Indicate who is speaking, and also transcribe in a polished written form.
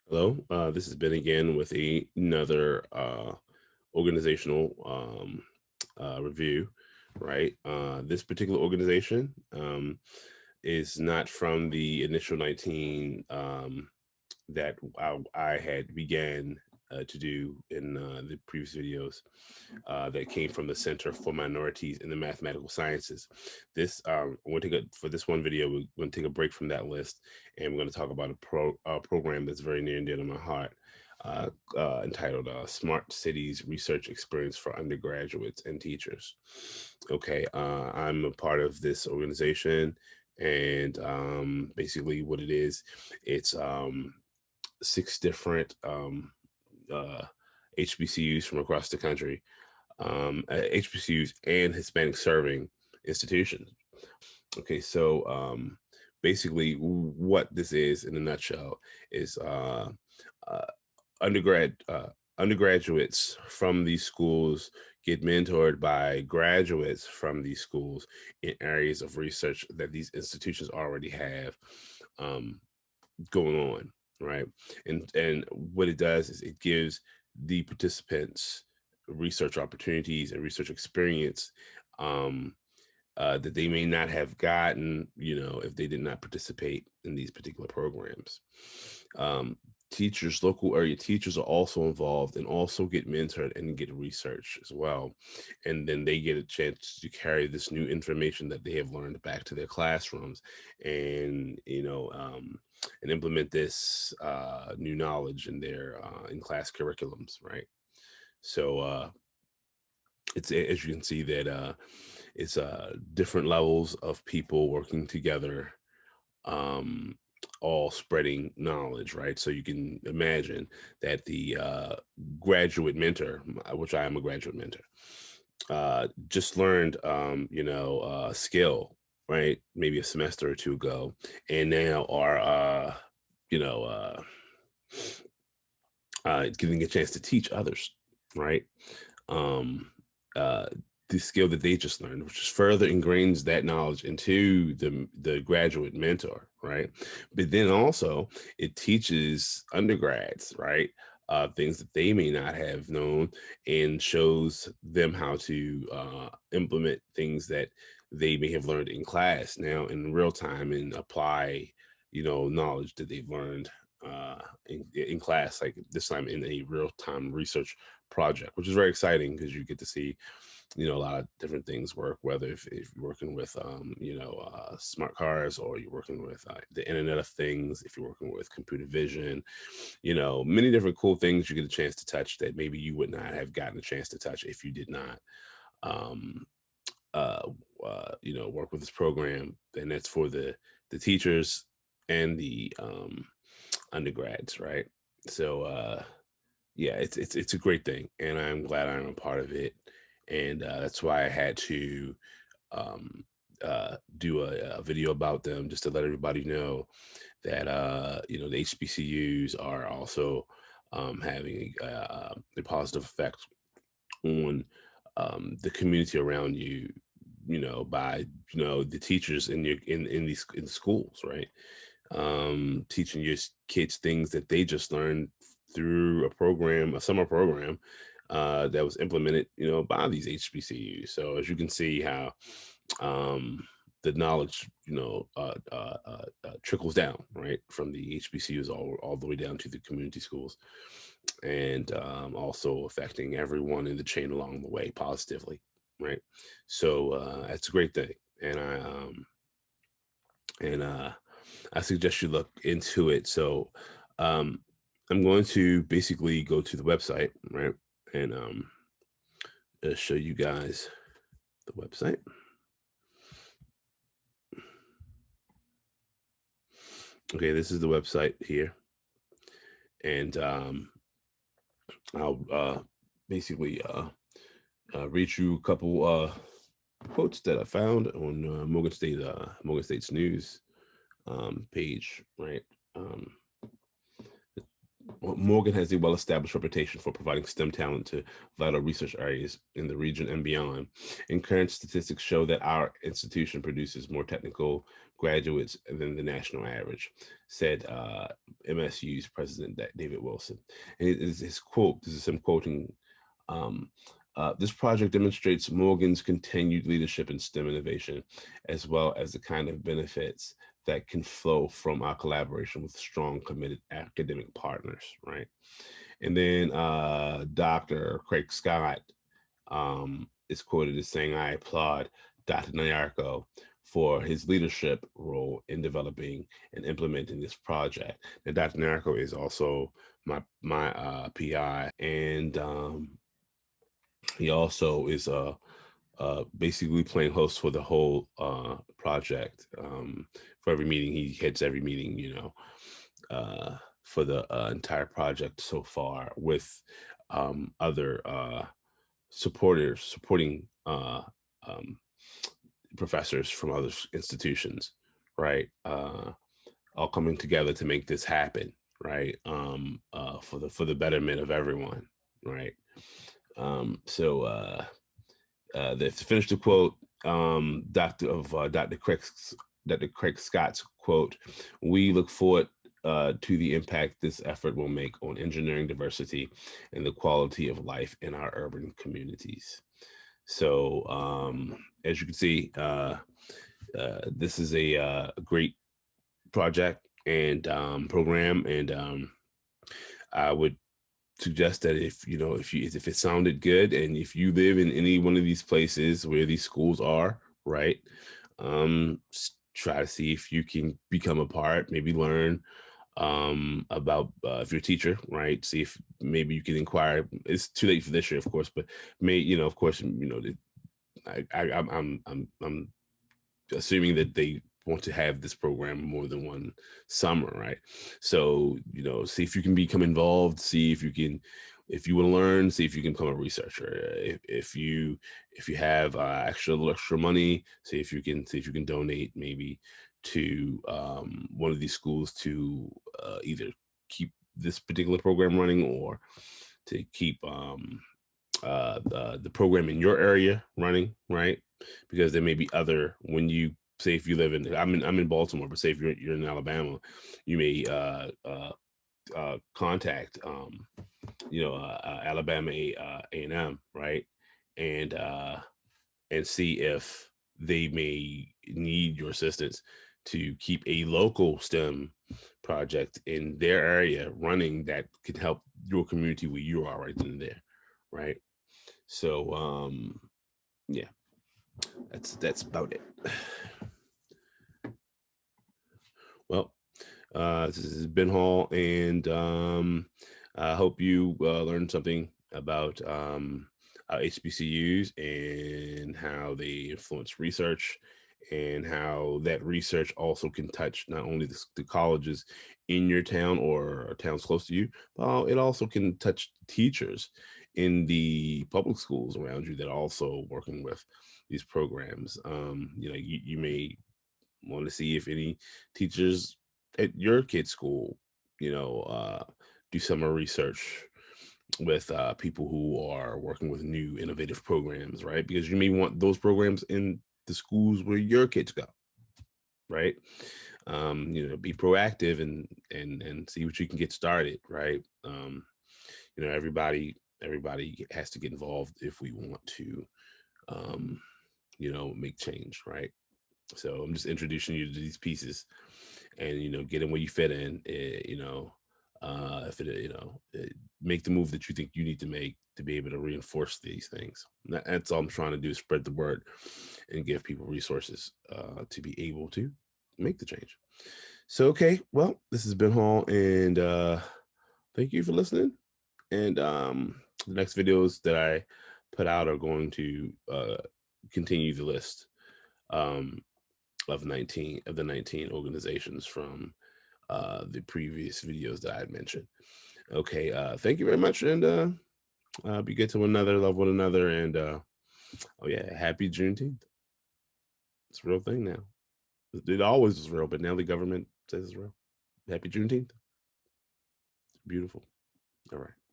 Speaker 1: Hello, this is Ben again with another organizational review, right? This particular organization is not from the initial 19 that I had began to do in the previous videos that came from the Center for Minorities in the Mathematical Sciences. This I'm going to take for this one video. We're going to take a break from that list, and we're going to talk about a program that's very near and dear to my heart, entitled "Smart Cities Research Experience for Undergraduates and Teachers." Okay, I'm a part of this organization, and basically, what it is, it's 6 different uh, HBCUs from across the country, HBCUs and Hispanic Serving Institutions. Okay, so basically, what this is in a nutshell is uh, undergrad undergraduates from these schools get mentored by graduates from these schools in areas of research that these institutions already have um, going on, right? And what it does is it gives the participants research opportunities and research experience um, that they may not have gotten, if they did not participate in these particular programs. Um, Teachers, local area teachers are also involved and also get mentored and get research as well. And then they get a chance to carry this new information that they have learned back to their classrooms and, and implement this new knowledge in their in-class curriculums, right? So it's, as you can see, that it's different levels of people working together, um, all spreading knowledge, right? So you can imagine that the graduate mentor, which I am a graduate mentor, just learned, skill, right? Maybe a semester or two ago, and now are, you know, uh, getting a chance to teach others, right? Um, uh, the skill that they just learned, which just further ingrains that knowledge into the graduate mentor, right? But then also it teaches undergrads, right? Things that they may not have known and shows them how to implement things that they may have learned in class now in real time and apply, knowledge that they've learned in class, like this time in a real time research project, which is very exciting because you get to see, a lot of different things work, whether if you're working with, smart cars, or you're working with the Internet of Things, if you're working with computer vision, many different cool things you get a chance to touch that maybe you would not have gotten a chance to touch if you did not um, uh, work with this program. And that's for the teachers and the undergrads, right? So yeah, it's a great thing, and I'm glad I'm a part of it, and that's why I had to um, do a video about them just to let everybody know that the HBCUs are also having a positive effect on the community around you, by the teachers in your in these in schools, right? Teaching your kids things that they just learned through a summer program that was implemented, by these HBCUs. So as you can see how um, the knowledge, trickles down, right, from the HBCUs all the way down to the community schools, and also affecting everyone in the chain along the way positively, right? So that's a great thing, and and I suggest you look into it. So um, I'm going to basically go to the website, right, and show you guys the website. Okay, this is the website here, and I'll basically read you a couple quotes that I found on Morgan State's news page, right? Um, Morgan has a well-established reputation for providing STEM talent to vital research areas in the region and beyond. And current statistics show that our institution produces more technical graduates than the national average, said MSU's president David Wilson. And his quote, this is him quoting, um, this project demonstrates Morgan's continued leadership in STEM innovation, as well as the kind of benefits that can flow from our collaboration with strong, committed academic partners, right? And then Dr. Craig Scott is quoted as saying, I applaud Dr. Nyarko for his leadership role in developing and implementing this project. And Dr. Nyarko is also my PI, and he also is basically playing host for the whole project. For every meeting, he heads every meeting, for the entire project so far, with other supporting professors from other institutions, right? All coming together to make this happen, right? For the betterment of everyone, right? To finish the quote, Dr. Craig Scott's quote, we look forward to the impact this effort will make on engineering diversity and the quality of life in our urban communities. So as you can see, this is a great project and program, and I would suggest that if it sounded good, and if you live in any one of these places where these schools are, right, try to see if you can become a part, maybe learn about if you're a teacher, right, see if maybe you can inquire. It's too late for this year, of course, but of course, I'm assuming that they want to have this program more than one summer, right? So, see if you can become involved, see if you can, if you want to learn, see if you can become a researcher. If you have extra money, see if you can donate maybe to one of these schools to either keep this particular program running, or to keep the program in your area running, right? Because there may be other, when you say, if you live in, I'm in Baltimore, but say if you're in Alabama, you may contact Alabama A&M, right, and see if they may need your assistance to keep a local STEM project in their area running that could help your community where you are right then and there, right? So yeah, that's about it. Well, this is Ben Hall, and I hope you learned something about HBCUs and how they influence research, and how that research also can touch not only the colleges in your town or towns close to you, but it also can touch teachers in the public schools around you that are also working with these programs. You may want to see if any teachers at your kid's school, do summer research with people who are working with new innovative programs, right? Because you may want those programs in the schools where your kids go, right? Be proactive and see what you can get started, right? Everybody has to get involved if we want to, make change, right? So I'm just introducing you to these pieces, and get in where you fit in. If it, make the move that you think you need to make to be able to reinforce these things. That's all I'm trying to do, is spread the word and give people resources to be able to make the change. So, okay, well, this has been Hall, and thank you for listening. And the next videos that I put out are going to continue the list. Of the 19 organizations from the previous videos that I had mentioned. Okay, thank you very much, and be good to one another, love one another, and oh yeah, happy Juneteenth. It's a real thing now. It always was real, but now the government says it's real. Happy Juneteenth. Beautiful. All right.